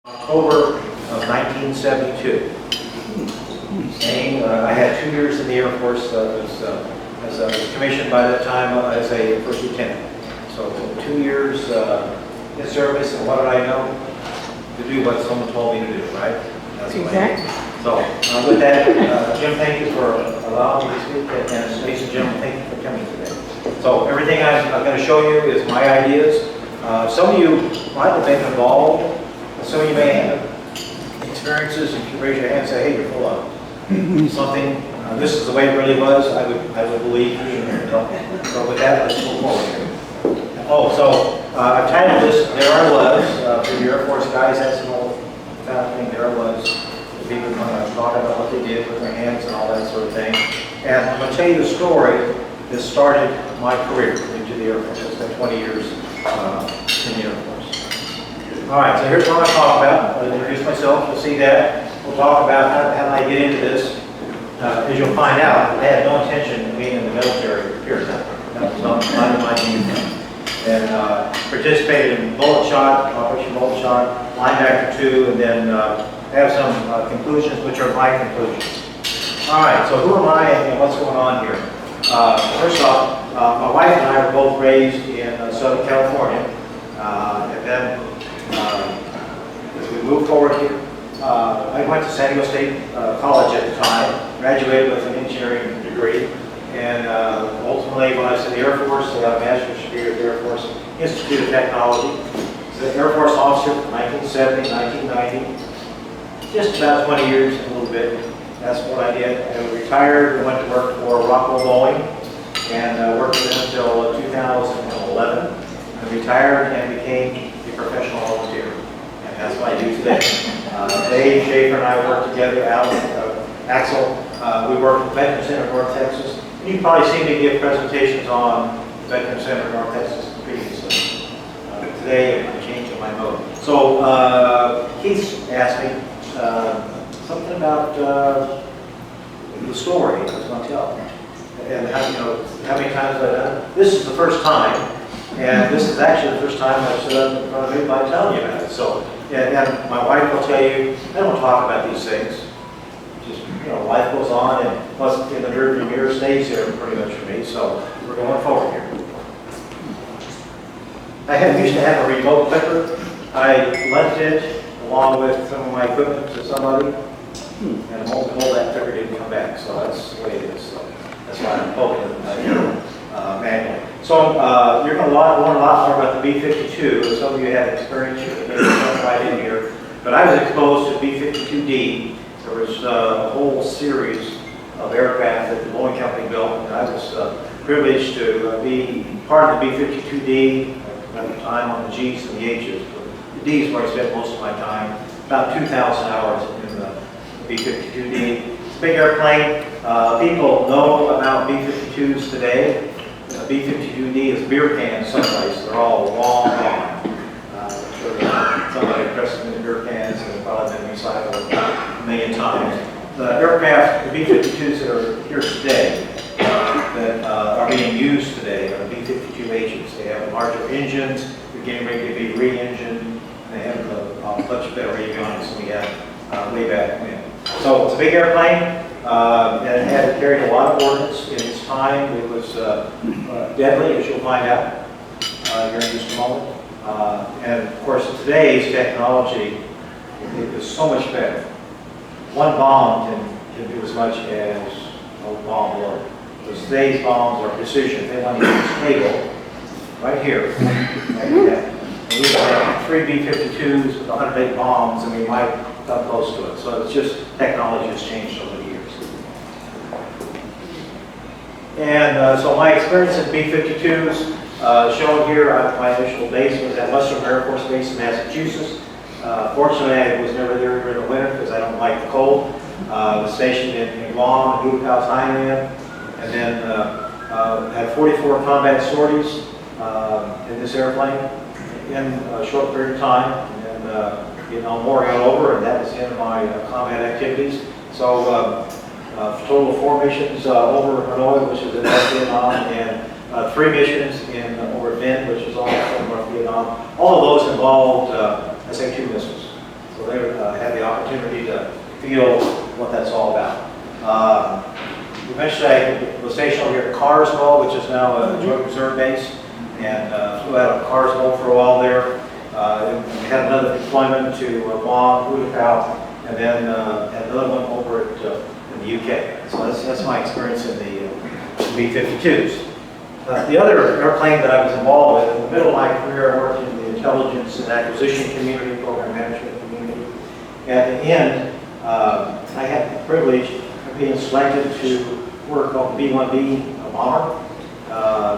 October of 1972. I had 2 years in the Air Force. I was commissioned by that time as a first lieutenant. So 2 years in service, and what did I know? To do what someone told me to do, right? That's what I did. So with that, Jim, thank you for allowing me to speak, and ladies and gentlemen, thank you for coming today. So everything I'm going to show you is my ideas. Some of you might have been involved. Some of you may have experiences, and you raise your hand and say, hey, you're full of something. This is the way it really was. I would believe you. So with that, let's move forward here. Oh, so I've titled this, There I Was. For the Air Force guys, that's an old thing, There I Was. People talk about what they did with their hands and all that sort of thing. And I'm going to tell you the story that started my career into the Air Force. I spent 20 years in the Air Force. All right, so here's what I talk about. I'll introduce myself. You'll see that. We'll talk about how did I get into this. As you'll find out, I had no intention of being in the military, period. That was not in my game. And participated in Operation Multicharge, Linebacker II, and then have some conclusions, which are my conclusions. All right, so who am I and what's going on here? First off, my wife and I were both raised in Southern California. And then as we move forward here, I went to San Diego State College at the time, graduated with an engineering degree, and ultimately when I was in the Air Force, I got a master's degree at the Air Force Institute of Technology. So Air Force officer from 1970, 1990, just about 20 years and a little bit. That's what I did. I retired and went to work for Rockwell Boeing, and worked with them until 2011. I retired and became a professional volunteer, and that's what I do today. Dave Schaefer and I work together, Axel. We work at the Veteran Center of North Texas. And you've probably seen me give presentations on the Veteran Center of North Texas previously. Today I'm changing my mode. So Keith asked me something about the story I was going to tell. And how many times I've done it. This is the first time, and this is actually the first time I've stood up in front of anybody telling you about it. So, and my wife will tell you, I don't talk about these things. Just, life goes on, and plus in the rearview mirror stays here pretty much for me. So we're going forward here. I used to have a remote clipper. I lent it along with some of my equipment to somebody, and hold that clipper didn't come back. So that's the way it is. So that's why I'm poking it manually. So you're going to learn a lot more about the B-52. Some of you had experience right in here, but I was exposed to B-52D. There was a whole series of aircraft that the Boeing company built, and I was privileged to be part of the B-52D at the time on the G's and the H's. The D is where I spent most of my time, about 2,000 hours in the B-52D. It's a big airplane. People know about B-52s today. B-52D is beer cans someplace. They're all long gone. Somebody pressed them in beer cans and they've probably been recycled a million times. The aircraft, the B-52s that are here today, that are being used today, are B-52Hs. They have larger engines. They're getting ready to be re-engined. They have a much better avionics than we had way back when. So it's a big airplane. And it had carried a lot of ordnance in its time. It was deadly, as you'll find out here in just a moment. And of course, today's technology is so much better. One bomb can do as much as a bomb would. Because today's bombs are precision. They want to use a cable right here. And we have 3 B-52s with 108 bombs, and we might come close to it. So it's just technology has changed over the years. And so my experience in B-52s, shown here, my initial base was at Western Air Force Base in Massachusetts. Fortunately, I was never there during the winter because I don't like the cold. Was stationed in Guam, Hubhouse, Hainan, and then had 44 combat sorties in this airplane in a short period of time. And then more got over, and that was the end of my combat activities. So total of 4 missions over Hanoi, which is in North Vietnam, and 3 missions over Vinh, which is also in North Vietnam. All of those involved SA-2 missiles. So So they had the opportunity to feel what that's all about. Eventually I was stationed over here at Carswell, which is now a Joint Reserve Base, and flew out of Carswell for a while there. We had another deployment to Guam, Utah, and then had another one over in the UK. So that's my experience in the B-52s. The other airplane that I was involved with, in the middle of my career, I worked in the intelligence and acquisition community, program management community. At the end, I had the privilege of being selected to work on the B-1B bomber,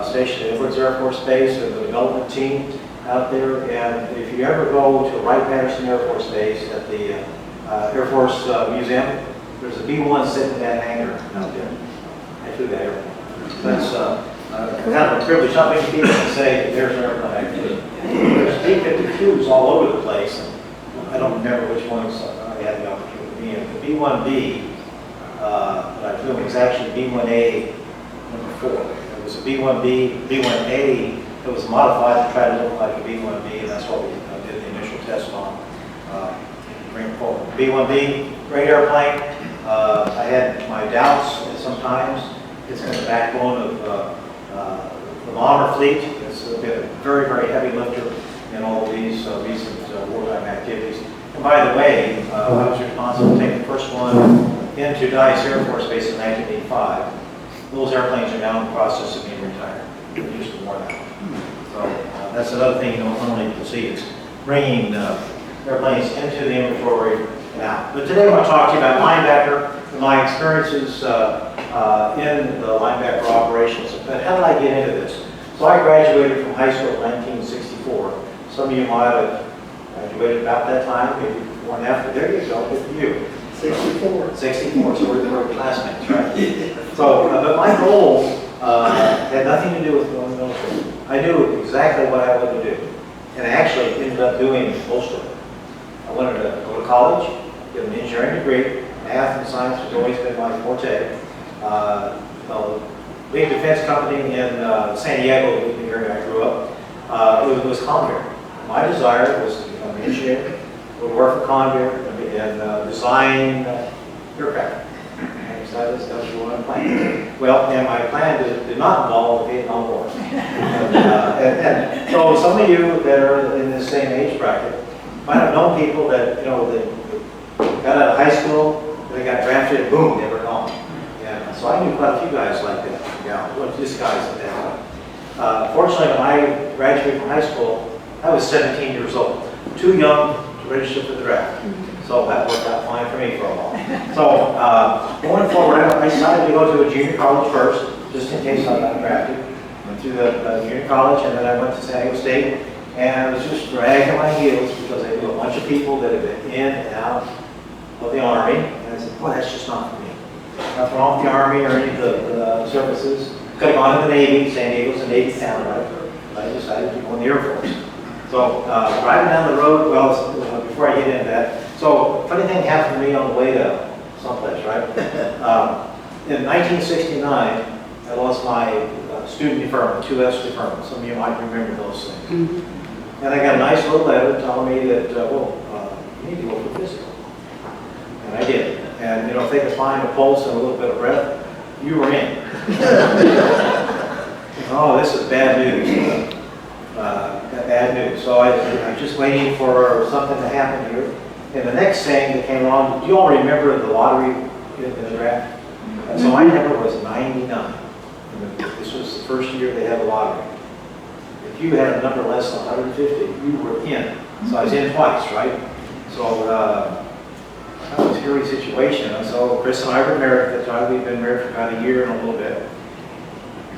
stationed at Hendricks Air Force Base, or the development team out there. And if you ever go to Wright-Patterson Air Force Base at the Air Force Museum, there's a B-1 sitting in that hangar out there. I flew that airplane. That's kind of a privilege. Not many people can say, there's an airplane I flew. There's B-52s all over the place. And I don't remember which ones I had the opportunity to be in. The B-1B that I flew was actually B-1A number 4. It was a B-1B, B-1A that was modified to try to look like a B-1B, and that's what we did the initial test on. Bring forward. B-1B, great airplane. I had my doubts sometimes. It's in the backbone of the bomber fleet. It's been a very, very heavy lifter in all of these recent wartime activities. And by the way, I was responsible for taking the first one into Dice Air Force Base in 1985. Those airplanes are now in the process of being retired. They're used to more now. So that's another thing you don't normally see, is bringing airplanes into the inventory now. But today I want to talk to you about linebacker and my experiences in the linebacker operations. But how did I get into this? So I graduated from high school in 1964. Some of you might have graduated about that time, maybe before and after. There you go, good for you. 64. 64, so we're classmates, right? So, but my goal had nothing to do with going to the military. I knew exactly what I wanted to do, and I actually ended up doing most of it. I wanted to go to college, get an engineering degree. Math and science has always been my forte. A big defense company in San Diego, the area I grew up, it was Convair. My desire was to become an engineer, go to work for Convair, and design aircraft. I decided that was what I'm planning. Well, and my plan did not involve the Vietnam War. And so some of you that are in this same age bracket might have known people that, they got out of high school, they got drafted, and boom, they were gone. And so I knew quite a few guys like that. Yeah, well, just guys at that time. Fortunately, when I graduated from high school, I was 17 years old, too young to register for the draft. So that worked out fine for me for a while. So going forward, I decided to go to a junior college first, just in case I got drafted. Went to the junior college, and then I went to San Diego State, and I was just dragging my heels because I knew a bunch of people that had been in and out of the Army, and I said, boy, that's just not for me. Nothing wrong with the Army or any of the services. Could have gone to the Navy. San Diego's a Navy town, right? But I decided to go in the Air Force. So driving down the road, well, before I get into that, so funny thing happened to me on the way to someplace, right? In 1969, I lost my student deferment, 2S deferment. Some of you might remember those things. And I got a nice little letter telling me that, you need to go for physical. And I did. And if they could find a pulse and a little bit of breath, you were in. Oh, this is bad news. Bad news. So I'm just waiting for something to happen here. And the next thing that came along, do you all remember the lottery in the draft? So my number was 99. This was the first year they had a lottery. If you had a number less than 150, you were in. So I was in twice, right? So that was a scary situation. And so Chris and I were married at the time. We'd been married for about a year and a little bit.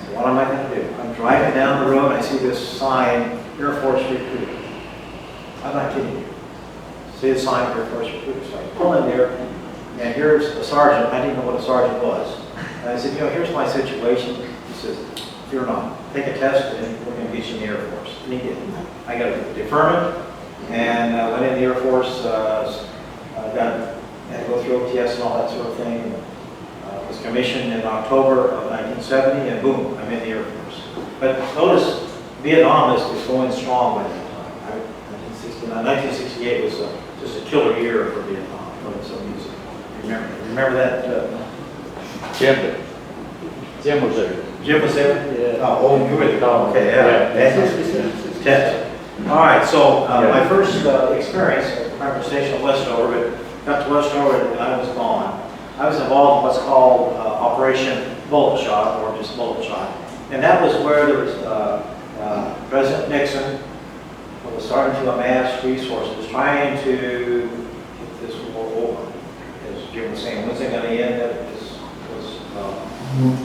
So what am I going to do? I'm driving down the road and I see this sign, Air Force Recruit. I'm not kidding you. See the sign, Air Force Recruit. So I pull in there, and here's a sergeant. I didn't know what a sergeant was. And I said, here's my situation. He says, fear not. Take a test, and we're going to get you in the Air Force. And he did. I got a deferment, and went in the Air Force. Had to go through OTS and all that sort of thing. Was commissioned in October of 1970, and boom, I'm in the Air Force. But notice, Vietnam was going strong by that time. 1968 was just a killer year for Vietnam for some reason. Remember that? Jim was there. Jim was there? Yeah. Oh, you were there. Oh, okay, yeah. It's tense. All right, so my first experience, I remember stationed at Westover, but got to Westover and I was gone. I was involved in what's called Operation Bullet Shot, or just Bullet Shot. And that was where there was President Nixon was starting to amass resources, trying to get this war over. As Jim was saying, when's it going to end? That was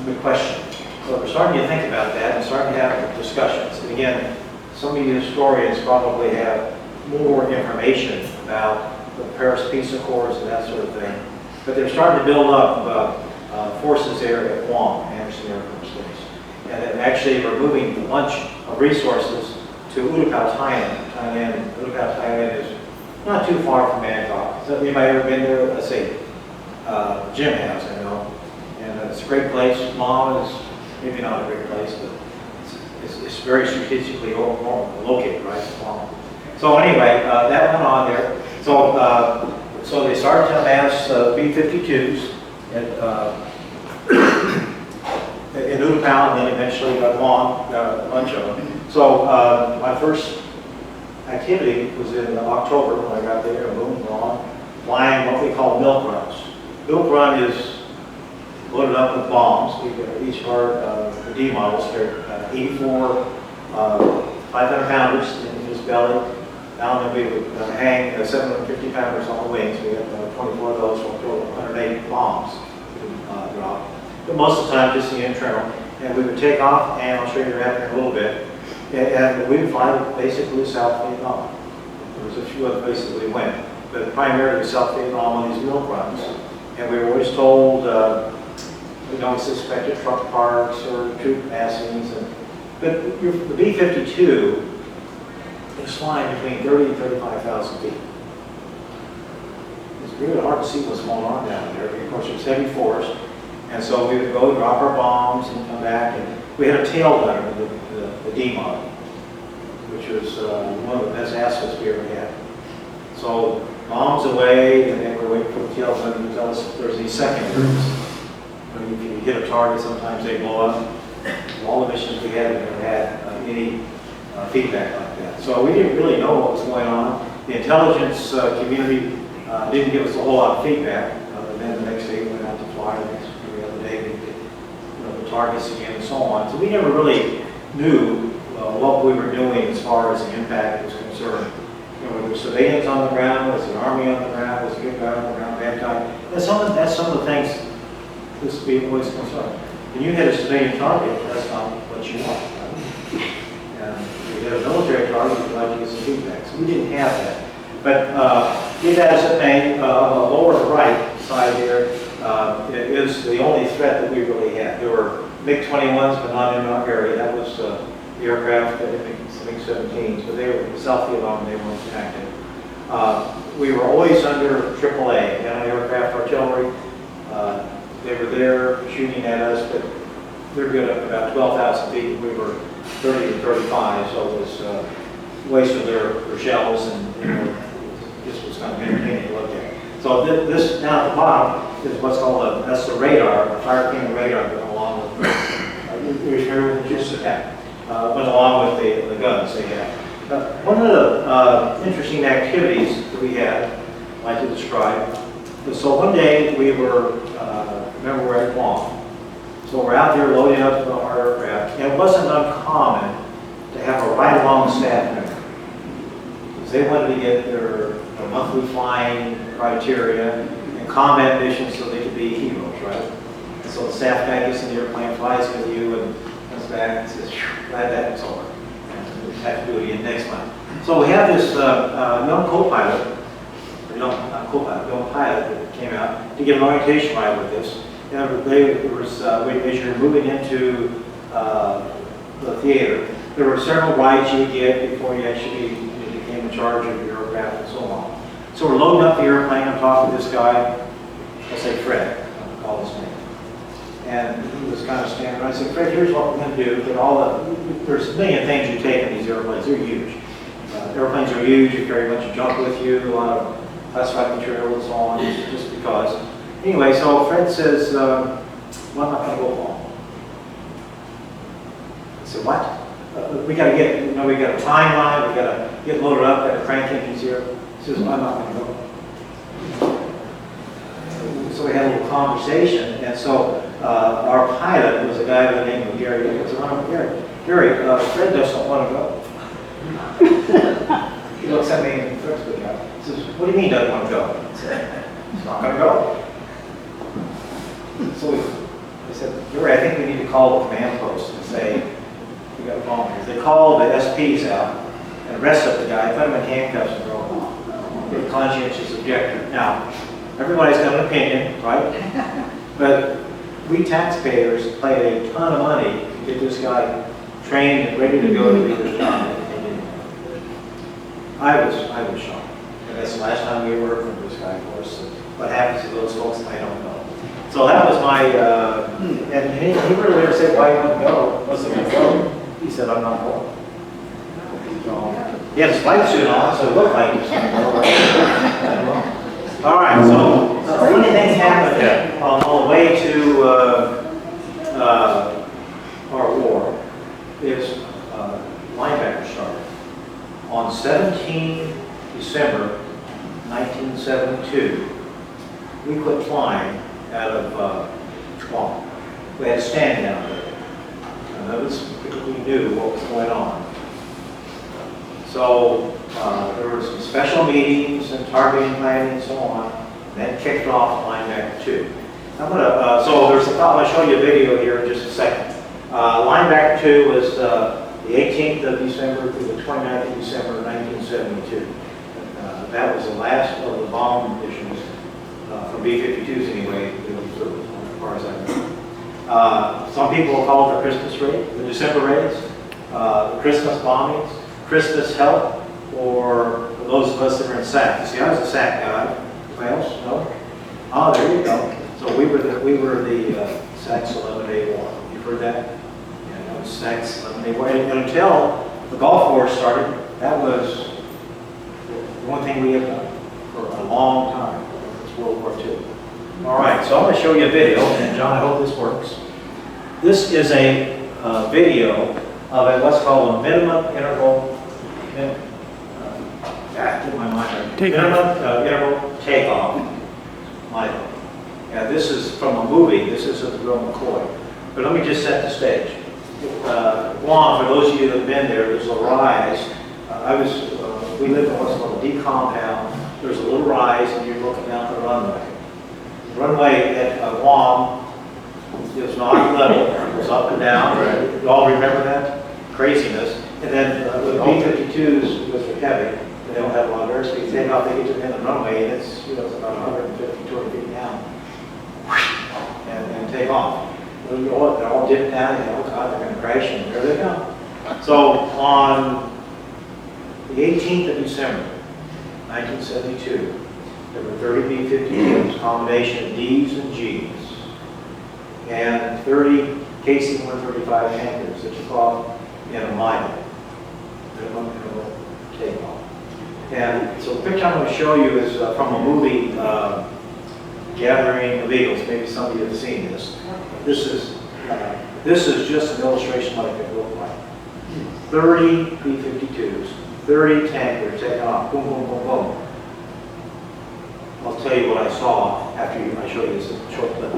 a good question. So we're starting to think about that and starting to have discussions. And again, some of you historians probably have more information about the Paris Peace Accords and that sort of thing. But they're starting to build up forces there at Guam, Anderson Air Force Base. And then actually we're moving a bunch of resources to Utapao, Thailand. Utapao, Thailand is not too far from Bangkok. So anybody ever been there? Let's see. Jim has, I know. And it's a great place. Guam is maybe not a great place, but it's very strategically located, right? So anyway, that went on there. So they started to amass B-52s in Utapao, and then eventually got Guam, got a bunch of them. So my first activity was in October when I got there, moving along, flying what we call milk runs. Milk run is loaded up with bombs. Each of our D models carry 84 500-pounders in his belly. Now then we would hang 750-pounders on the wings. We had 24 of those, so we'll throw 108 bombs drop. But most of the time, just the internal. And we would take off, and I'll show you that in a little bit. And we would fly basically South Vietnam. There was a few other places we went, but primarily South Vietnam on these milk runs. And we were always told we don't suspect truck parks or troop massings. But the B-52 is flying between 30 and 35,000 feet. It's really hard to see what's going on down there. Of course, it's heavy forest. And so we would go drop our bombs and come back. And we had a tail gunner, the D model, which was one of the best assets we ever had. So bombs away, and then we're waiting for the tail gunner to tell us if there's any secondaries. If you hit a target, sometimes they blow up. All the missions we had, we never had any feedback like that. So we didn't really know what was going on. The intelligence community didn't give us a whole lot of feedback. Then the next day we went out to fly, every other day we did the targets again and so on. So we never really knew what we were doing as far as the impact was concerned. Were there civilians on the ground? Was the Army on the ground? Was the good guy on the ground? Bad guy? That's some of the things this would be always concerned. When you hit a civilian target, that's not what you want. And if you hit a military target, you'd like to get some feedback. So we didn't have that. But be that as it may, on the lower right side here is the only threat that we really had. There were MiG-21s, but not in our area. That was the aircraft, MiG-17s, but they were in South Vietnam, they weren't active. We were always under AAA, Antiaircraft artillery. They were there shooting at us, but they're good up about 12,000 feet. We were 30 to 35, so it was waste of their shells, and this was kind of entertaining to look at. So this down at the bottom is what's called that's the radar, the fire cannon radar going along with went along with the guns they had. One of the interesting activities that we had, I'd like to describe. So one day we were, remember we're at Guam. So we're out there loading up our aircraft, and it wasn't uncommon to have a ride-along staff member. Because they wanted to get their monthly flying criteria and combat missions so they could be heroes, right? And so the staff guy gets in the airplane, flies with you, and comes back and says, glad that's over. And we have to do it again next month. So we have this young co-pilot, young pilot that came out to get an orientation ride with us. And as you're moving into the theater, there were several rides you would get before you actually became in charge of your aircraft and so on. So we're loading up the airplane. I'm talking to this guy, let's say Fred, I'll call his name. And he was kind of standing around. I said, Fred, here's what we're going to do. There's a million things you take in these airplanes. They're huge. Airplanes are huge. You carry a bunch of junk with you, a lot of classified material and so on, just because. Anyway, so Fred says, well, I'm not going to go home. I said, what? We got to get, you know, we got a timeline, we got to get loaded up, got to crank engines here. He says, well, I'm not going to go. So we had a little conversation, and so our pilot was a guy by the name of Gary. He goes, oh, Gary, Fred doesn't want to go. He looks at me and looks at me. He says, what do you mean doesn't want to go? I said, he's not going to go. So I said, Gary, I think we need to call the command post and say, we got a problem here. They called the SPs out and arrested the guy, put him in handcuffs and drove him off. A conscientious objector. Now, everybody's got an opinion, right? But we taxpayers paid a ton of money to get this guy trained and ready to go to do his job. I was shocked. And that's the last time we heard from this guy, of course. What happens to those folks, I don't know. So that was my, and he really never said why he wouldn't go. Wasn't going to go. He said, I'm not going. So, he had his flight suit on, so it looked like he was going to go. I don't know. All right, so funny things happened on the way to our war. Is Linebacker started. On 17 December 1972, we quit flying out of Guam. We had a stand down there. We knew what was going on. So there were some special meetings and targeting planning and so on. And then kicked off Linebacker II. I'm gonna, so there's a, I'm gonna show you a video here in just a second. Linebacker II was the 18th of December through the 29th of December 1972. That was the last of the bomb missions from B-52s anyway, as far as I know. Some people call it the Christmas raid, the December raids, the Christmas bombings, Christmas help, or for those of us that were in SAC. You see, I was a SAC guy. Anybody else? No? Oh, there you go. So we were the SAC's 11A1. You've heard that? Yeah, it was SAC's 11A1. And until the Gulf War started, that was the one thing we had done for a long time. It's World War II. All right, so I'm going to show you a video, and John, I hope this works. This is a video of what's called a minimum interval. Get my mind right. Minimum interval takeoff. Yeah, this is from a movie. This isn't the real McCoy. But let me just set the stage. Guam, for those of you that have been there, there's a rise. We lived in what's called a D compound. There's a little rise, and you're looking down the runway. The runway at Guam is not level. It was up and down. Right? You all remember that? Craziness. And then with B-52s, because they're heavy, they don't have a lot of airspeed. They take off, they get to the end of the runway, and it's, you know, it's about 150, 200 feet down. And take off. They're all dipped down, and oh God, they're going to crash, and there they go. So on the 18th of December, 1972, there were 30 B-52s, combination of Ds and Gs, and 30 KC-135 tankers that took off in a mile. Minimum interval takeoff. And so the picture I'm going to show you is from a movie, Gathering of Eagles. Maybe some of you have seen this. This is just an illustration of what it could look like. 30 B-52s, 30 tankers taking off, boom, boom, boom, boom. I'll tell you what I saw after I show you this short clip.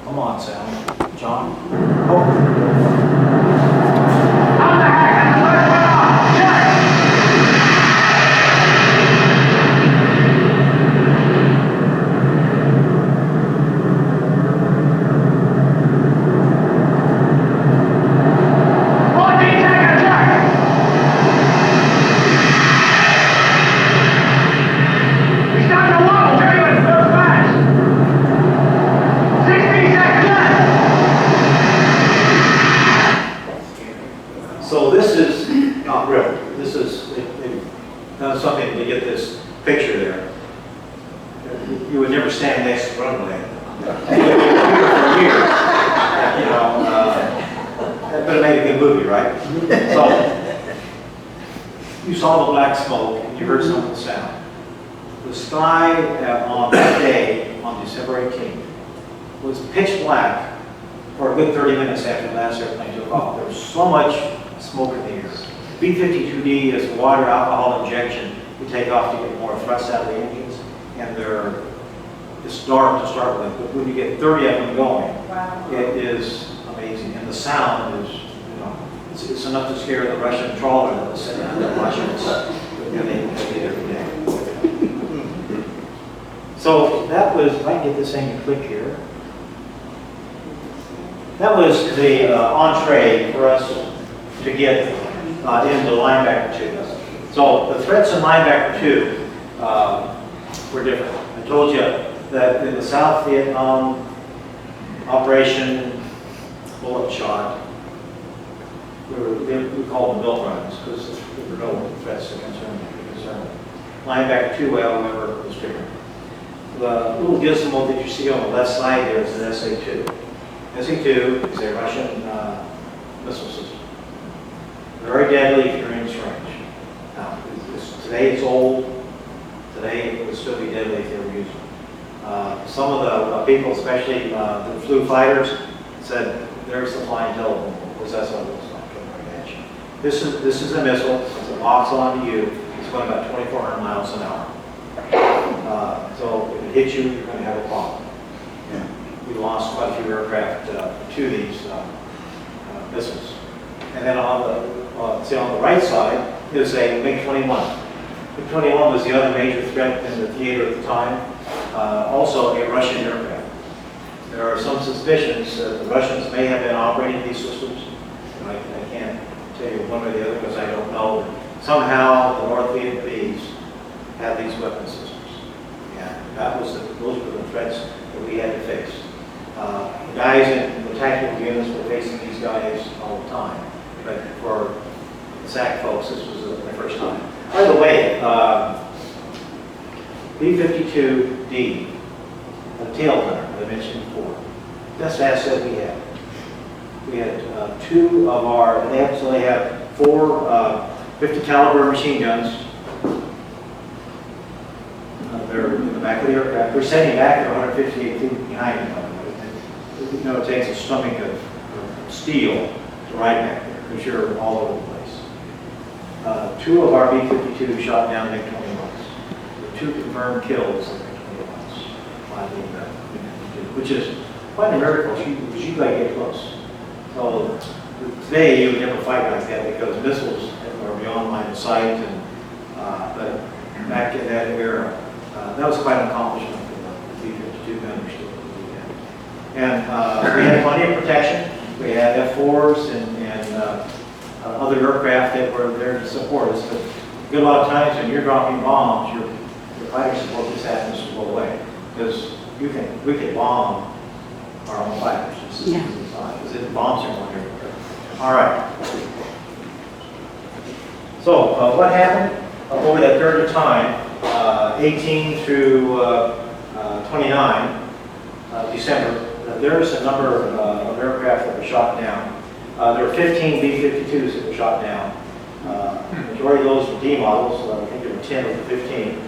Come on, Sam. John. Oh. So this is not real. This is, they've done something to get this picture there. You would never stand next to the runway. For years. You know, but it made a good movie, right? So you saw the black smoke and you heard some of the sound. The sky on that day, on December 18th, was pitch black for a good 30 minutes after the last airplane took off. There was so much smoke in the air. B-52D is water alcohol injection. You take off to get more thrust out of the engines, and it's dark to start with, but when you get 30 of them going, Wow. it is amazing. And the sound is, you know, it's enough to scare the Russian trawler that was sitting out there watching us. And they did every day. So that was, if I can get this thing to click here. That was the entree for us to get into Linebacker II. So the threats in Linebacker II were different. I told you that in the South Vietnam operation bullet shot, we called them built runs because there were no threats to concern. Linebacker II, however, was different. The little gizmo that you see on the left side there is an SA-2. SA-2 is a Russian missile system. Very deadly if you're in its range. Now, today it's old. Today it would still be deadly if they were using it. Some of the people, especially the flew fighters, said, there's the flying telephone pole, because that's what it looks like coming at you. This is a missile. It's a box onto you. It's going about 2,400 miles an hour. So if it hits you, you're going to have a problem. Yeah. We lost quite a few aircraft to these missiles. And then on the right side is a MiG-21. MiG-21 was the other major threat in the theater at the time. Also a Russian aircraft. There are some suspicions that the Russians may have been operating these systems. And I can't tell you one or the other because I don't know. Somehow the North Vietnamese had these weapon systems. And those were the threats that we had to face. The guys in the tactical units were facing these guys all the time. But for the SAC folks, this was the first time. By the way, B-52D, the tail gunner that I mentioned before, best asset we had. We had two of our, they have four 50 caliber machine guns. They're in the back of the aircraft. They're standing back there 158 feet behind them. You know, it takes a stomach of steel to ride back there because you're all over the place. Two of our B-52 shot down MiG-21s. The two confirmed kills of MiG-21s, which is quite a miracle because you got to get close. So today you would never fight like that because missiles are beyond line of sight. And but back in that era, that was quite an accomplishment for the B-52 gunners to do that. And we had plenty of protection. We had F-4s and other aircraft that were there to support us. But a good lot of times when you're dropping bombs, your fighter support just happens to go away because we can bomb our own fighters. Because the bombs are going everywhere. All right. So what happened over that period of time, 18 through 29 December, there's a number of aircraft that were shot down. There were 15 B-52s that were shot down. The majority of those were D models. I think there were 10 of the 15.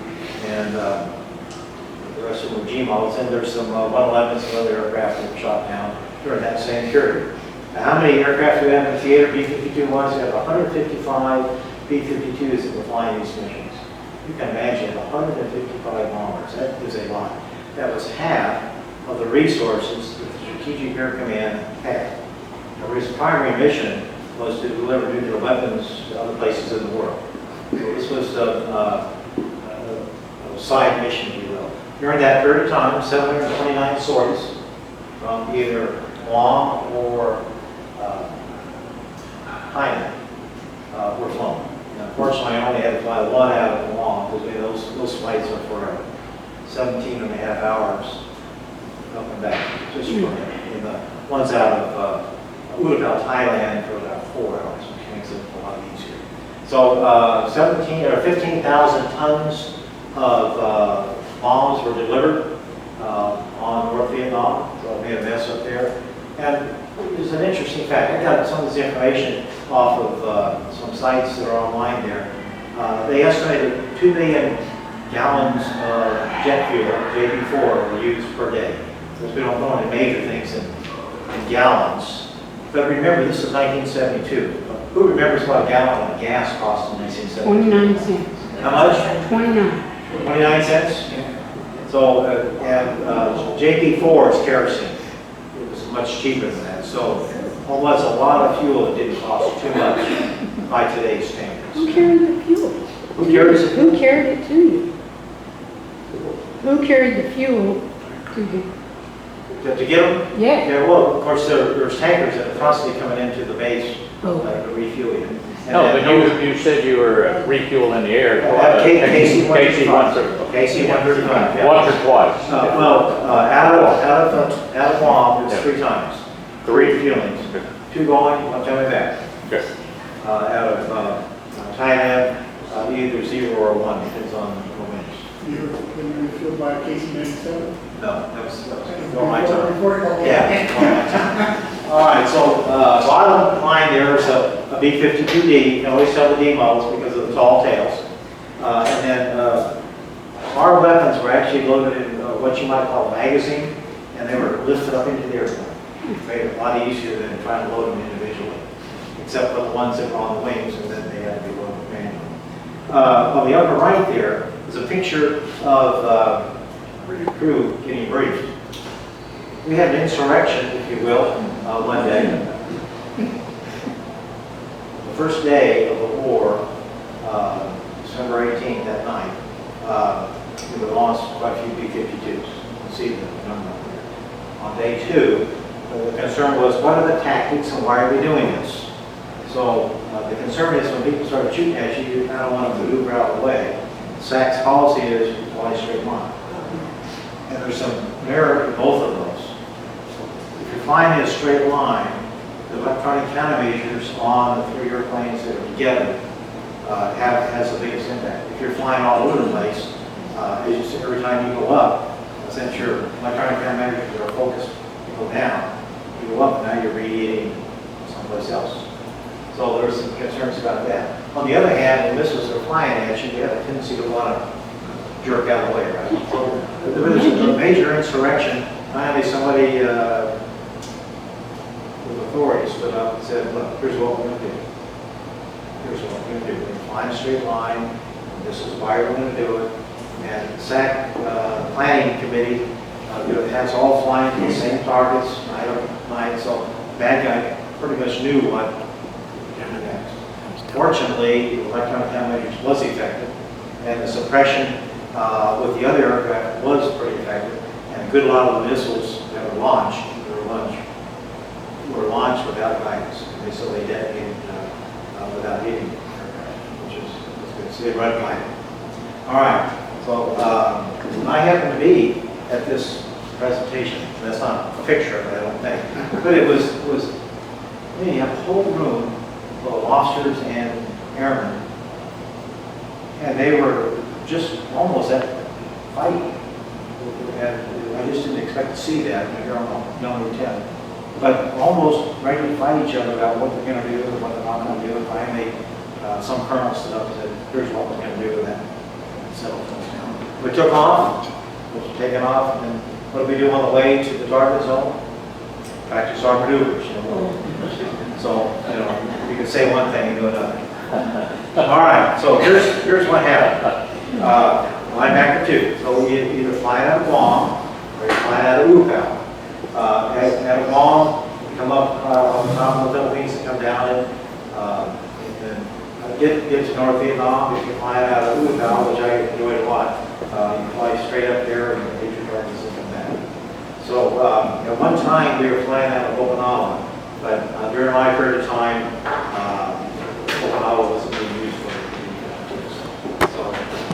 And the rest of them were G models. And there's some 111s and other aircraft that were shot down during that same period. Now, how many aircraft do we have in the theater? B-52 ones. We have 155 B-52s that were flying these missions. You can imagine 155 bombers. That is a lot. That was half of the resources that the Strategic Air Command had. His primary mission was to deliver nuclear weapons to other places in the world. So this was a side mission, if you will. During that period of time, 729 sorties from either Guam or Hainan were flown. And unfortunately, I only had to fly one out of Guam because those flights are for 17 and a half hours up and back. Just for the ones out of Ulapal, Thailand for about 4 hours, which makes it a lot easier. So 15,000 tons of bombs were delivered on North Vietnam. So we had a mess up there. And there's an interesting fact. I got some of this information off of some sites that are online there. They estimated 2 million gallons of jet fuel, JP4, were used per day. Because we don't know any major things in gallons. But remember, this is 1972. Who remembers what a gallon of gas cost in 1972? 29 cents. How much? 29. 29 cents? So, JP4 is kerosene. It was much cheaper than that. So, it was a lot of fuel that didn't cost too much by today's standards. Who carried the fuel? Who carries it? Who carried it to you? Who carried the fuel to you? To get them? Yeah. Yeah, well, of course, there's tankers that are constantly coming into the base Oh. to refuel you. No, but you said you were refueling the air. KC-135. KC-135, yeah. Once or twice? Out of Guam, it's Yeah. 3 times. 3 refuelings. 2 going, 1 coming back. Okay. Out of Thailand, either 0 or 1, depends on the winds. You were refueled by KC-97? No, that was before my time. Yeah, before my time. All right, so bottom line there is a B-52D. You can always tell the D models because of the tall tails. And then our weapons were actually loaded in what you might call a magazine, and they were lifted up into the airplane. It made it a lot easier than trying to load them individually, except for the ones that were on the wings, and then they had to be loaded manually. On the upper right there is a picture of crew getting briefed. We had an insurrection, if you will, one day. The first day of the war, December 18th, that night, we lost quite a few B-52s. You can see the number up there. On day 2, the concern was, what are the tactics and why are we doing this? So the concern is when people start shooting at you, you kind of want to maneuver out of the way. SAC's policy is fly straight line. And there's some merit in both of those. If you're flying in a straight line, the electronic countermeasures on the 3 airplanes that are together has the biggest impact. If you're flying all over the place, every time you go up, since your electronic countermeasures are focused, you go down. You go up, now you're radiating someplace else. So there's some concerns about that. On the other hand, when missiles are flying at you, you have a tendency to want to jerk out of the way, right? So there was a major insurrection. Finally, somebody with authority stood up and said, look, here's what we're going to do. Here's what we're going to do. We're going to fly in a straight line. This is why we're going to do it. And the SAC planning committee has all flying to the same targets, night over night. So the bad guy pretty much knew what to do next. Fortunately, the electronic countermeasures was effective, and the suppression with the other aircraft was pretty effective. And a good lot of the missiles that were launched were launched without guidance. And so they detonated without hitting the aircraft, which is good. So they run by it. All right. So I happen to be at this presentation. That's not a picture of it, I don't think. But it was you have a whole room full of officers and airmen, and they were just almost at fighting. And I just didn't expect to see that when you're on young lieutenant. But almost ready to fight each other about what they're going to do and what they're not going to do. And finally, some colonel stood up and said, here's what we're going to do with that. So we took off, was taken off, and then what did we do on the way to the target zone? Practice our maneuvers, So, you could say one thing and do another. All right, so here's what happened. Linebacker II. So we either fly out of Guam or you fly out of Lupao. Out of Guam, you come up on the top of the Philippines and come down and then get to North Vietnam. If you fly out of Lupao, which I enjoyed a lot, you fly straight up there and hit your targets and come back. So at one time we were flying out of Okinawa, but during my period of time, Okinawa wasn't being used for the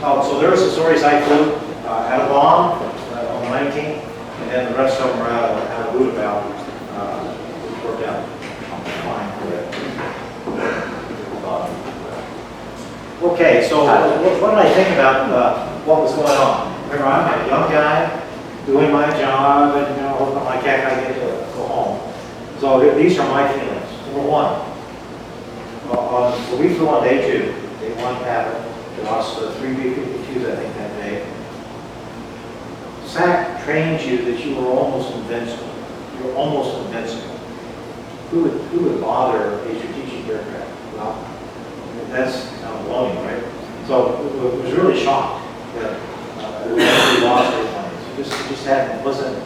so there was the stories I flew out of Guam on the 19th, and then the rest of them were out of Lupao, which worked out fine for that. Okay, so what did I think about what was going on? Remember, I'm a young guy doing my job and hoping my cat I get to go home. So these are my feelings. Number one, so we flew on day 2, day 1 pattern. We lost 3 B-52s, I think, that day. SAC trains you that you were almost invincible. You were almost invincible. Who would bother a strategic aircraft? Well, that's kind of blowing, right? So it was really shocked that we actually lost airplanes. It just hadn't, wasn't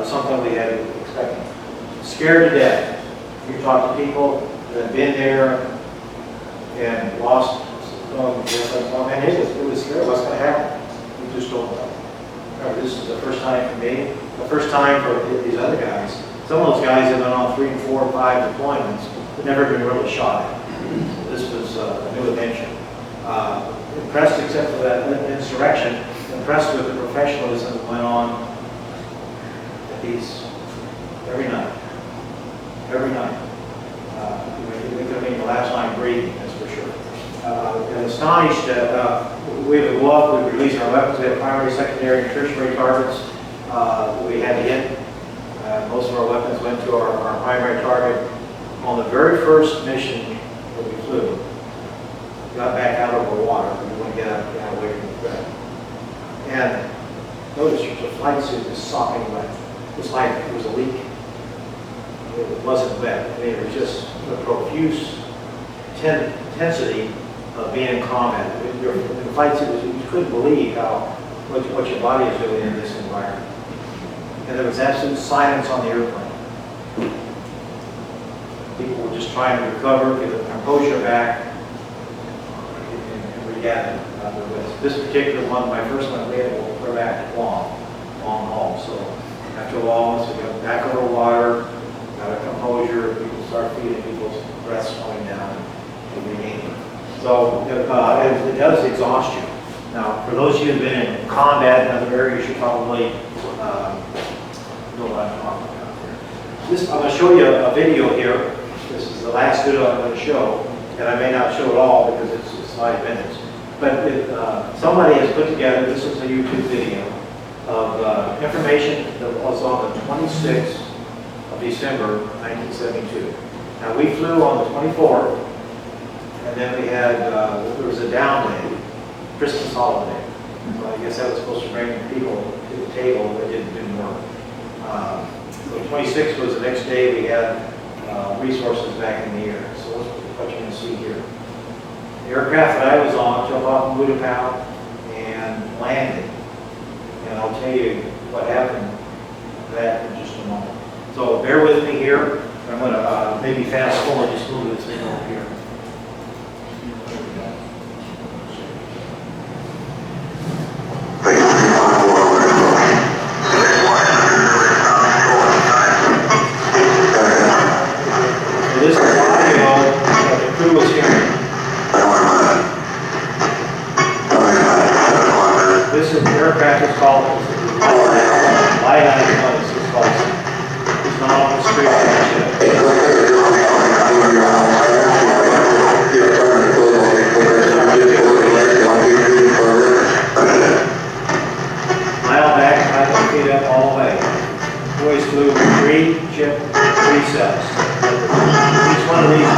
something we had expected. Scared to death. You talk to people that have been there and lost, and it was scary. What's going to happen? We just don't know. Remember, this is the first time for me, the first time for these other guys. Some of those guys have been on 3, 4, 5 deployments, but never been really shot at. This was a new adventure. Impressed, except for that insurrection, impressed with the professionalism that went on at these every night. Every night. It could have been the last time breathing, that's for sure. And astonished that we would go up, we would release our weapons. We had primary, secondary, and tertiary targets we had to hit. Most of our weapons went to our primary target. On the very first mission that we flew, we got back out over water. We want to get out away from the threat. And notice the flight suit was sopping wet. It was like it was a leak. It wasn't wet. I mean, it was just the profuse intensity of being in combat. The flight suit was, you couldn't believe what your body is doing in this environment. And there was absolute silence on the airplane. People were just trying to recover, get their composure back, and regather. This particular one, my first one, we had to go back long haul. So after a while, once we got back over water, got a composure, people start feeling people's breaths slowing down and regaining. So it does exhaust you. Now, for those of you who have been in combat in other areas, you probably know what I'm talking about here. I'm going to show you a video here. This is the last video I'm going to show, and I may not show it all because it's 5 minutes. But somebody has put together, this is a YouTube video, of information that was on the 26th of December, 1972. Now, we flew on the 24th, and then we had, there was a down day, Christmas holiday. So I guess that was supposed to bring people to the table, but it didn't work. So the 26th was the next day we had resources back in the air. So that's what you're going to see here. The aircraft that I was on took off from Budapest and landed. And I'll tell you what happened to that in just a moment. So bear with me here. I'm going to maybe fast forward just a little bit so you know here. This is audio that the crew was hearing. This is the aircraft is called Lilac. It's called. It's not on the screen yet. Mile back, 5 feet up all the way. Boys flew 3 chip, 3 cells. Each one of these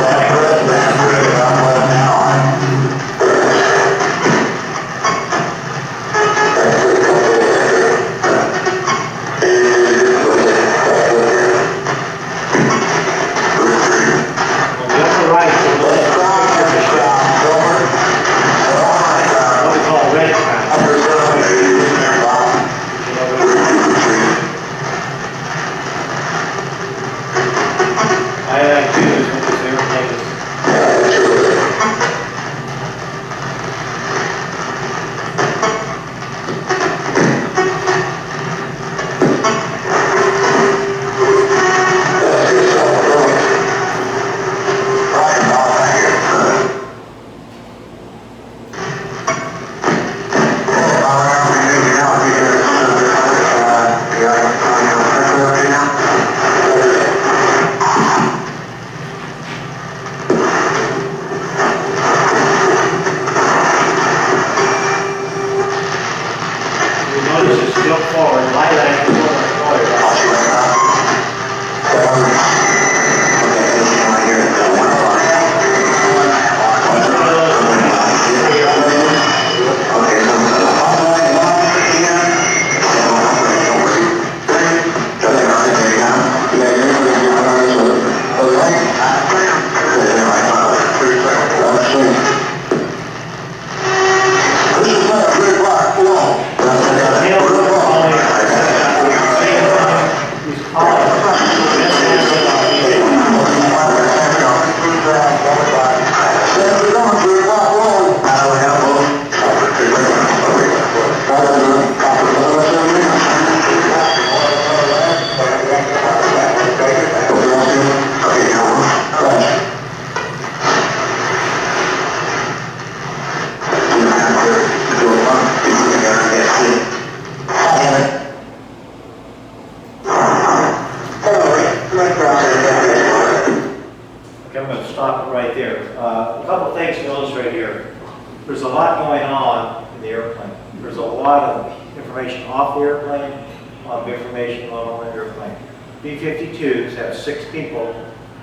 of information off the airplane, a lot of information on the airplane. B-52s have 6 people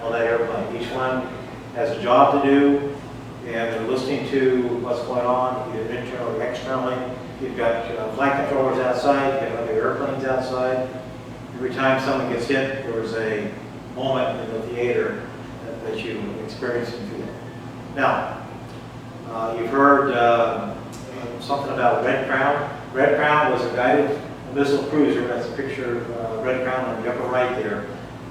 on that airplane. Each one has a job to do, and they're listening to what's going on, either internally or externally. You've got flight controllers outside, you've got other airplanes outside. Every time someone gets hit, there's a moment in the theater that you experience and feel. Now, you've heard something about Red Crown. Red Crown was a guided missile cruiser. That's a picture of Red Crown on the upper right there.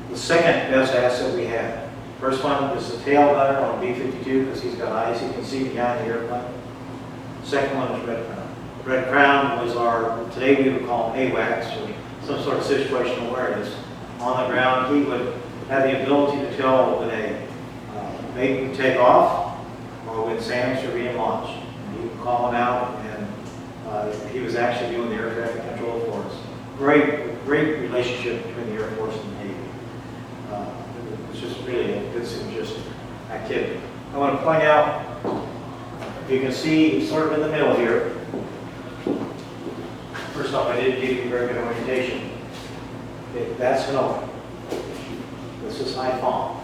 The second best asset we have. First one is the tail gunner on B-52 because he's got eyes he can see behind the airplane. Second one is Red Crown. Red Crown was our, today we would call him AWACS, or some sort of situational awareness. On the ground, he would have the ability to tell when a maiden would take off or when SAMs are being launched. And he would call them out, and he was actually doing the air traffic control for us. Great relationship between the Air Force and the Navy. It was just really a good synergistic activity. I want to point out, you can see he's sort of in the middle here. First off, I didn't give you very good orientation. Okay, that's Hanoi. This is Haiphong.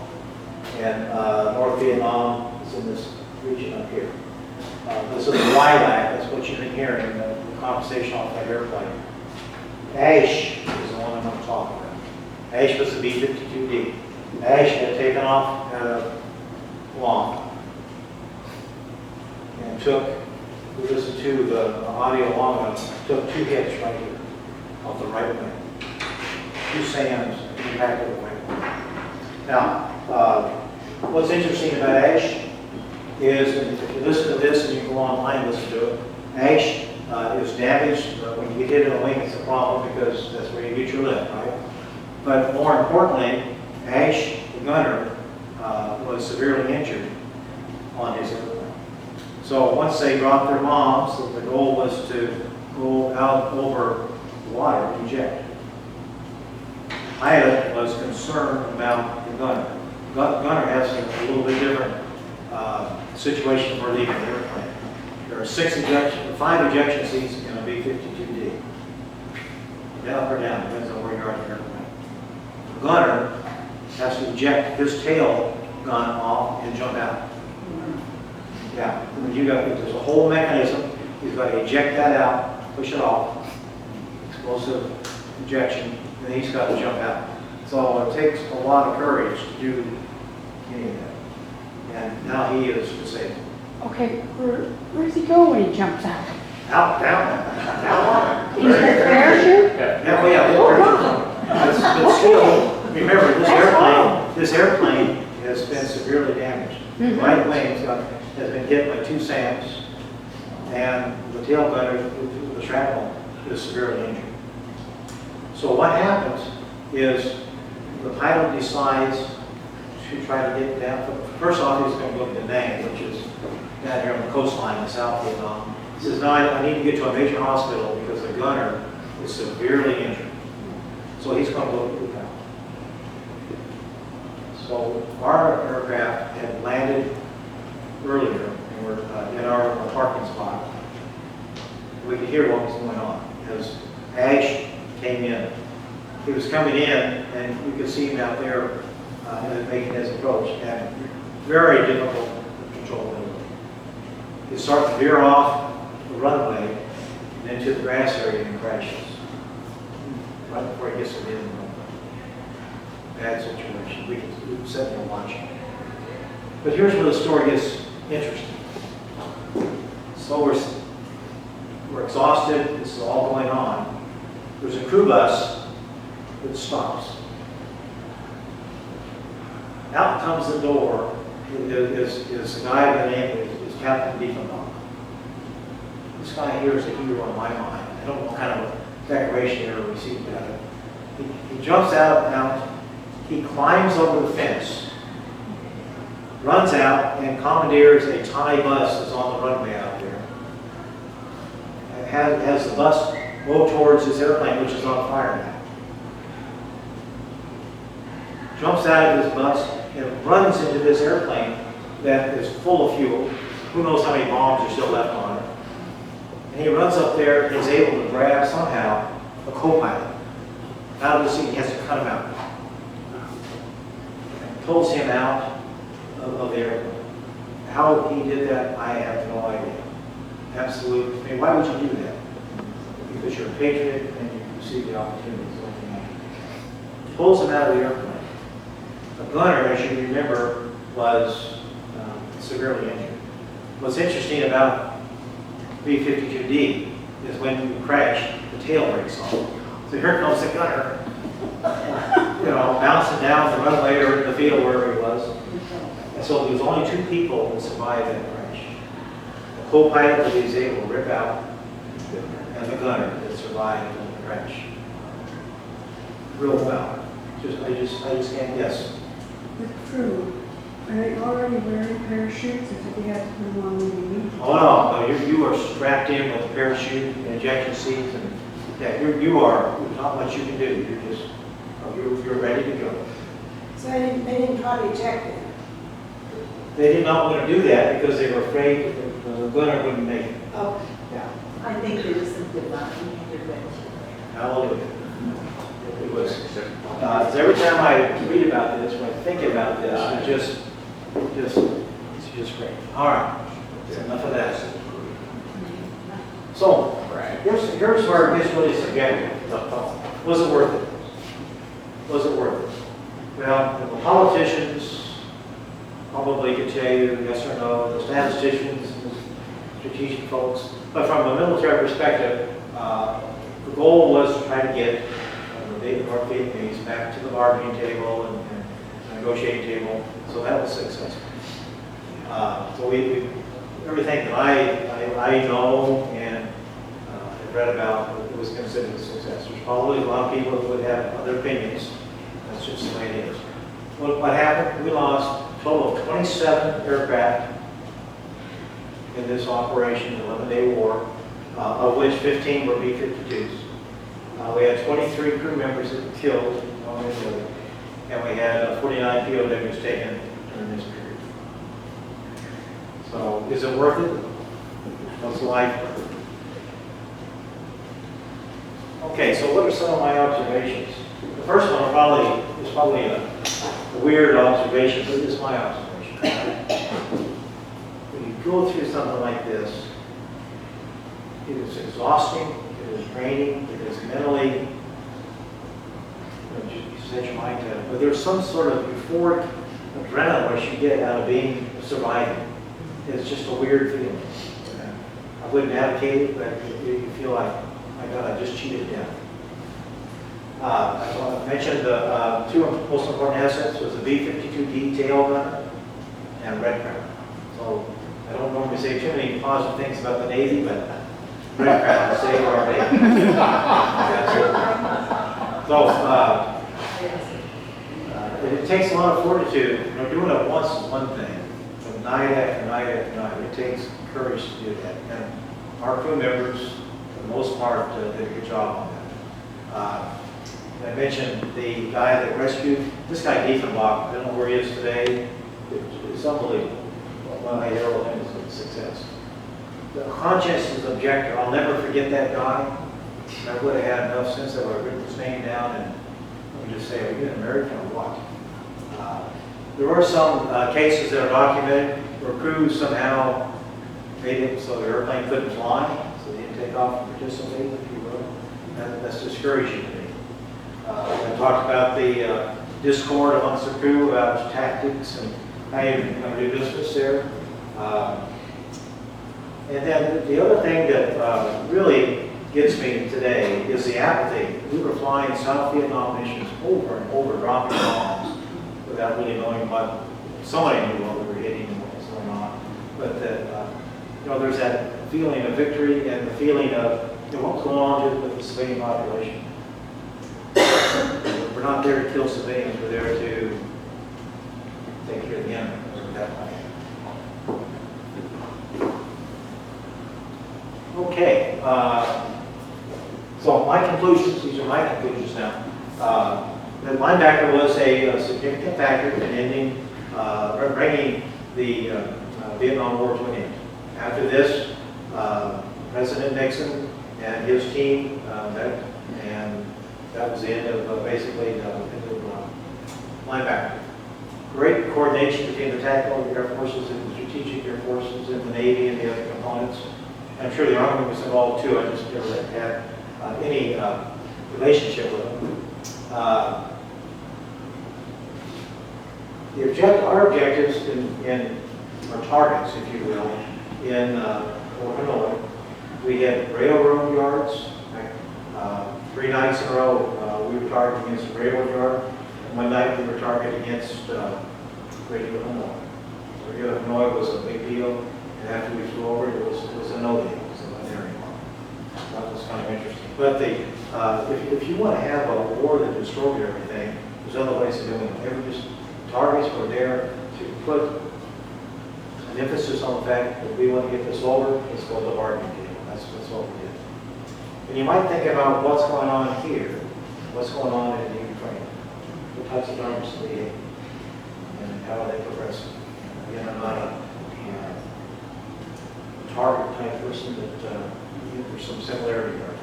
And North Vietnam is in this region up here. This is Lilac. That's what you've been hearing in the conversation off that airplane. Ash is the one I'm going to talk about. Ash was the B-52D. Ash had taken off out of Guam and took, we listened to the audio long enough, took 2 hits right here off the right wing. 2 SAMs impacted the right wing. Now, what's interesting about Ash is, if you listen to this and you go online and listen to it, Ash is damaged. When you get hit in the wing, it's a problem because that's where you get your lift, right? But more importantly, Ash, the gunner, was severely injured on his airplane. So once they dropped their bombs, the goal was to go out over the water and eject. Pilot was concerned about the gunner. Gunner has a little bit different situation for leaving the airplane. There are 5 ejection seats in a B-52D. Up or down, depends on where you are in the airplane. The gunner has to eject his tail gun off and jump out. Yeah, there's a whole mechanism. He's got to eject that out, push it off, explosive ejection, and then he's got to jump out. So it takes a lot of courage to do any of that. And now he is disabled. Okay, where does he go when he jumps out? Out, down. He's got a parachute? Yeah, well, yeah, but still, remember, this airplane has been severely damaged. The right wing has been hit by 2 SAMs, and the tail gunner, the shrapnel, is severely injured. So what happens is the pilot decides to try to get down. First off, he's going to go to Da Nang, which is down here on the coastline in South Vietnam. He says, no, I need to get to a major hospital because the gunner is severely injured. So he's going to go to Viet Nam. So our aircraft had landed earlier, and we're in our parking spot. We could hear what was going on as Ash came in. He was coming in, and we could see him out there making his approach, and very difficult to control. He starts to veer off the runway and into the grass area and crashes right before he gets to the end of the runway. Bad situation. We can sit there watching. But here's where the story gets interesting. So we're exhausted. This is all going on. There's a crew bus that stops. Out comes the door is a guy by the name is Captain Diefenbach. This guy here is a hero in my mind. I don't know what kind of decoration he ever received out of it. He jumps out, he climbs over the fence, runs out, and commandeers a Thai bus that's on the runway out there. Has the bus go towards his airplane, which is on fire now. Jumps out of his bus and runs into this airplane that is full of fuel. Who knows how many bombs are still left on it. And he runs up there and he's able to grab somehow a co-pilot out of the seat. He has to cut him out. And pulls him out of the airplane. How he did that, I have no idea. Absolutely. I mean, why would you do that? Because you're a patriot and you see the opportunity. Pulls him out of the airplane. The gunner, as you remember, was severely injured. What's interesting about B-52D is when you crash, the tail breaks off. So here comes the gunner, bouncing down the runway or in the field wherever he was. And so there was only 2 people that survived that crash. The co-pilot that he was able to rip out, and the gunner that survived the crash. Real power. I just can't guess. The crew, are they already wearing parachutes, or did they have to put them on when they need? Oh no, you are strapped in with a parachute, and ejection seats, and yeah, you are. There's not much you can do. You're ready to go. So they didn't try to eject it? They did not want to do that because they were afraid that the gunner wouldn't make it. Oh, Yeah. I think they just simply not intervention. Hallelujah. It was. Every time I read about this, when I think about this, it's just great. All right. Enough of that. So, here's where it gets really subjective. Was it worth it? Was it worth it? Well, the politicians probably could tell you yes or no, the statisticians, the strategic folks. But from a military perspective, the goal was to try to get the North Vietnamese back to the bargaining table and negotiating table. So that was successful. So we everything that I know and have read about, it was considered a success. There's probably a lot of people that would have other opinions. That's just the way it is. What happened? We lost a total of 27 aircraft in this operation, the 11-day war, of which 15 were B-52s. We had 23 crew members that were killed, and we had 49 POWs taken during this period. So, is it worth it? What's life worth it? Okay, so what are some of my observations? The first one is probably a weird observation, but it's my observation. When you go through something like this, it is exhausting, it is draining, it is mentally, you set your mind to it. But there's some sort of euphoric adrenaline rush you get out of surviving. It's just a weird feeling. I wouldn't advocate it, but you feel like, my God, I just cheated death. I mentioned the 2 most important assets was the B-52D tail gunner and Red Crown. So I don't normally say too many positive things about the Navy, but Red Crown saved our Navy. So it takes a lot of fortitude. Doing it once is one thing, but night after night after night, it takes courage to do that. And our crew members, for the most part, did a good job on that. I mentioned the guy that rescued, this guy Diefenbach, I don't know where he is today. It's unbelievable. Well, I herald him as a success. The conscientious objector, I'll never forget that guy. I would have had enough sense that I would have written his name down and let me just say, are you an American or what? There are some cases that are documented where crews somehow made it so the airplane couldn't fly, so they didn't take off and participate, if you will. That's discouraging to me. I talked about the discord amongst the crew about tactics and how you're going to do business there. And then the other thing that really gets me today is the apathy. We were flying South Vietnam missions over and over, dropping bombs without really knowing what, somebody knew what we were hitting and what was going on. But that, there's that feeling of victory and the feeling of what's going on with the civilian population. We're not there to kill civilians, we're there to take care of the enemy. That way. Okay, so my conclusions, these are my conclusions now. The linebacker was a significant factor in ending, bringing the Vietnam War to an end. After this, President Nixon and his team met, and that was the end of basically the end of Linebacker. Great coordination between the tactical air forces and the strategic air forces and the Navy and the other components. I'm sure the Army was involved too. I just never had any relationship with them. Our objectives in our targets, if you will, in Hanoi, we had railroad yards. 3 nights in a row, we were targeting against the railroad yard. And one night we were targeting against Radio Hanoi. Radio Hanoi was a big deal, and after we flew over, it was a no deal. It was an area. That was kind of interesting. But if you want to have a war that destroyed everything, there's other ways of doing it. Targets were there to put an emphasis on the fact that we want to get this over, let's go to the bargaining table. That's what we did. And you might think about what's going on here, what's going on in the Ukraine, what types of arms do they have, and how are they progressing. Again, I'm not a target type person, but there's some similarity there.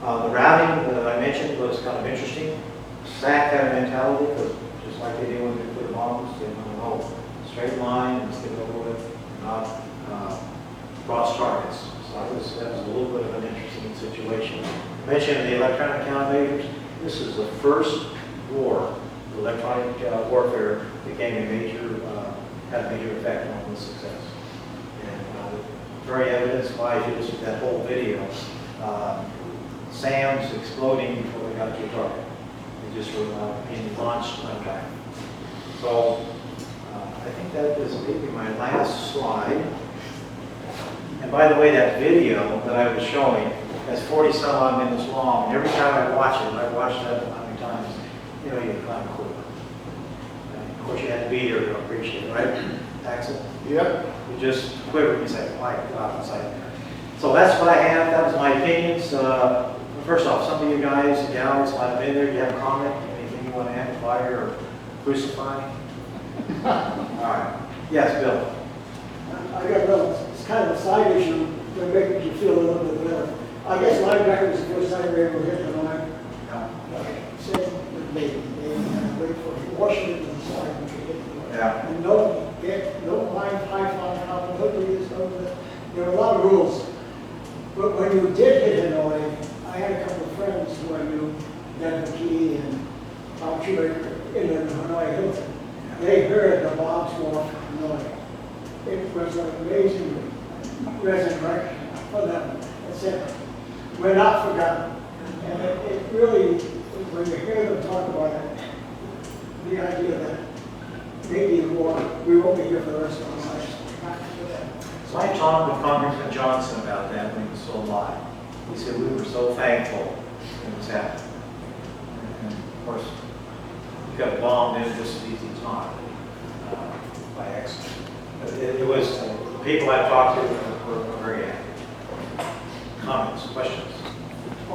The routing that I mentioned was kind of interesting. SAC had a mentality, because just like they do when they put bombs, they want to go straight line and stick over it, not cross targets. So that was a little bit of an interesting situation. I mentioned the electronic countermeasures. This is the first war, the electronic warfare became had a major effect on the success. And very evidenced by, if you listen to that whole video, SAMs exploding before they got to a target. They just were being launched on time. So I think that is maybe my last slide. And by the way, that video that I was showing is 40 some odd minutes long. And every time I watch it, I've watched that a lot of times, you know, you kind of quiver. And of course, you had to be there to appreciate it, right, Axel? Yep. You just quiver and you say, my God, what's like there? So that's what I have. That was my opinions. First off, some of you guys and gals might have been there. Do you have a comment? Anything you want to amplify or crucify? All right. Yes, Bill. I got it's kind of a side issue to make you feel a little bit better. I guess Linebacker was the first time we ever hit Hanoi. Same with me. They wait for Washington to decide when we hit Hanoi. Yeah. And no line, Haiphong, Deliveries, there were a lot of rules. But when you did hit Hanoi, I had a couple of friends who I knew, Denver Key and Tom Shoemaker in the Hanoi Hilton. They heard the bombs go off Hanoi. It was an amazing resurrection for them. That's it. We're not forgotten. And it really, when you hear them talk about it, the idea that maybe the war, we won't be here for the rest of our lives. So I talked with Congressman Johnson about that when he was still alive. He said we were so thankful when it was happening. And of course, we got bombed in just as easy time by accident. It was, the people I talked to were very happy. Comments, questions? You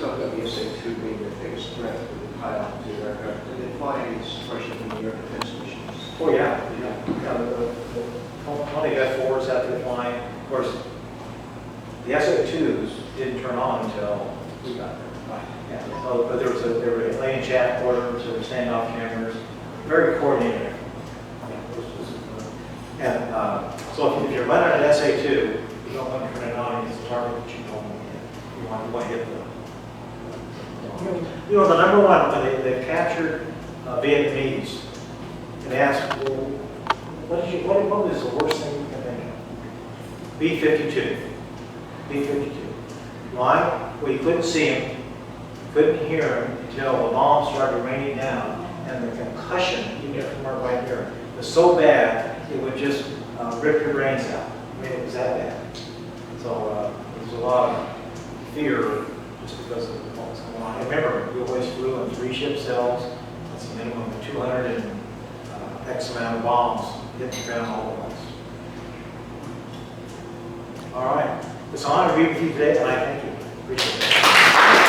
talked about the SA-2 being the biggest threat to the high altitude aircraft. Did they fly any suppression from the air defense missions? Oh, yeah. Plenty of F-4s out there flying. Of course, the SA-2s didn't turn on until we got there. Right. Yeah. So, but there were lane chaff quarters, there were standoff cameras, very coordinated. And so if you're running an SA-2, you don't want to turn it on against the target that you don't want to hit. You want to hit them. You know, the number one, when they captured Vietnamese, and they asked, well, what is the worst thing you can think of? B-52. B-52. Why? Well, you couldn't see him, couldn't hear him until the bombs started raining down, and the concussion you get from right there was so bad it would just rip your brains out. I mean, it was that bad. So there was a lot of fear just because of what was going on. I remember we always flew in 3 ship cells. That's a minimum of 200 and X amount of bombs hitting the ground all at once. All right. It's an honor to be with you today, and I thank you. Appreciate it.